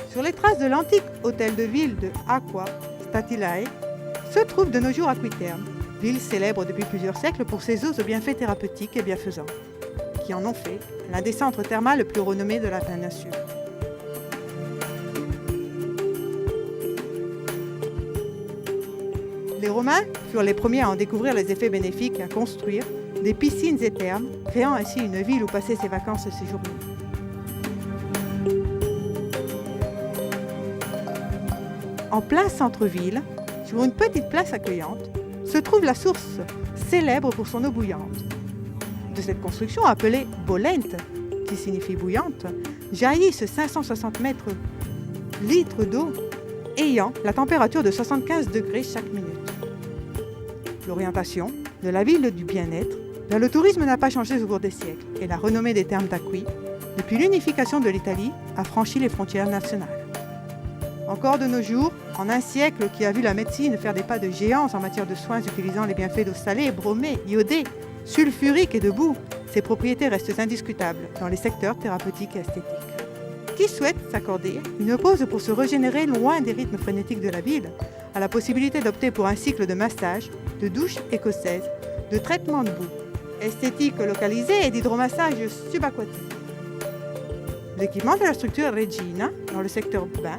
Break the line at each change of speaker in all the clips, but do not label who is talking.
Sur les traces de l'antique hôtel de ville de Aqua Statilae se trouve de nos jours Aquiterme, ville célèbre depuis plusieurs siècles pour ses eaux aux bienfaits thérapeutiques et bienfaisants, qui en ont fait l'un des centres thermaux le plus renommé de la péninsule. Les Romains furent les premiers à en découvrir les effets bénéfiques et à construire des piscines et thermes, créant ainsi une ville où passer ses vacances et ses journées. En plein centre-ville, sur une petite place accueillante, se trouve la source, célèbre pour son eau bouillante. De cette construction appelée Bollente, qui signifie bouillante, jaillissent 560 litres d'eau ayant la température de 75 degrés chaque minute. L'orientation de la ville du bien-être vers le tourisme n'a pas changé au cours des siècles et la renommée des thermes d'Acqui, depuis l'unification de l'Italie, a franchi les frontières nationales. Encore de nos jours, en un siècle qui a vu la médecine faire des pas de géants en matière de soins utilisant les bienfaits d'eau salée, bromée, iodée, sulfurique et de boue, ces propriétés restent indiscutables dans les secteurs thérapeutiques et esthétiques. Qui souhaite s'accorder une pause pour se régénérer loin des rythmes frénétiques de la ville a la possibilité d'opter pour un cycle de massage, de douche écossaise, de traitement de boue, esthétique localisée et d'hydromassage subaquatique. L'équipement de la structure Regina, dans le secteur urbain,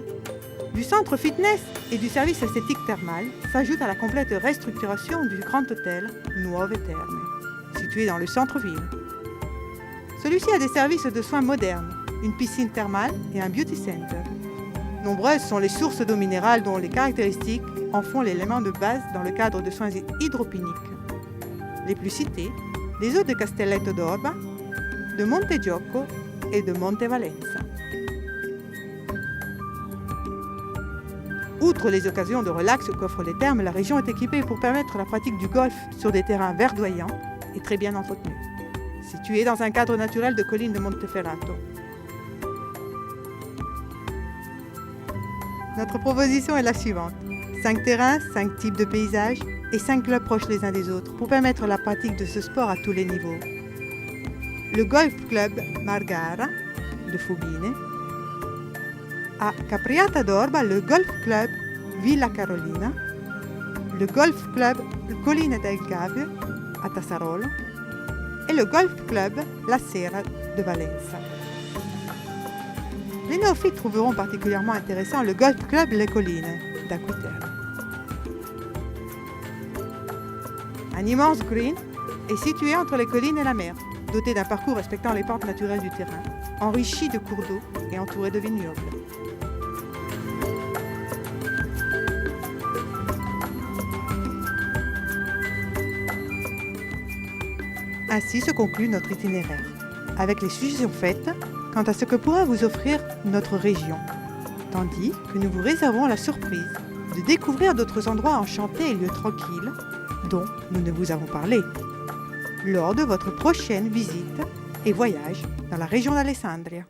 du centre fitness et du service esthétique thermal s'ajoute à la complète restructuration du grand hôtel Nuove Terme, situé dans le centre-ville. Celui-ci a des services de soins modernes, une piscine thermale et un beauty center. Nombreuses sont les sources d'eau minérale dont les caractéristiques en font l'élément de base dans le cadre de soins hydroponiques. Les plus cités, les eaux de Castelletto d'Orba, de Monte Giocco et de Monte Valenza. Outre les occasions de relax qu'offrent les thermes, la région est équipée pour permettre la pratique du golf sur des terrains verdoyants et très bien entretenus, situés dans un cadre naturel de collines de Monteferrato. Notre proposition est la suivante. 5 terrains, 5 types de paysages et 5 clubs proches les uns des autres pour permettre la pratique de ce sport à tous les niveaux. Le Golf Club Margara de Fubine. À Capriata d'Orba, le Golf Club Villa Carolina. Le Golf Club Colline del Gavio à Tassarolo. Et le Golf Club La Sera de Valenza. Les néophytes trouveront particulièrement intéressant le Golf Club Le Colline d'Aquiterme. Un immense green est situé entre les collines et la mer, doté d'un parcours respectant les pentes naturelles du terrain, enrichi de cours d'eau et entouré de vignobles. Ainsi se conclut notre itinéraire, avec les suggestions faites quant à ce que pourra vous offrir notre région, tandis que nous vous réservons la surprise de découvrir d'autres endroits enchantés et lieux tranquilles dont nous ne vous avons parlé, lors de votre prochaine visite et voyage dans la région d'Alessandria.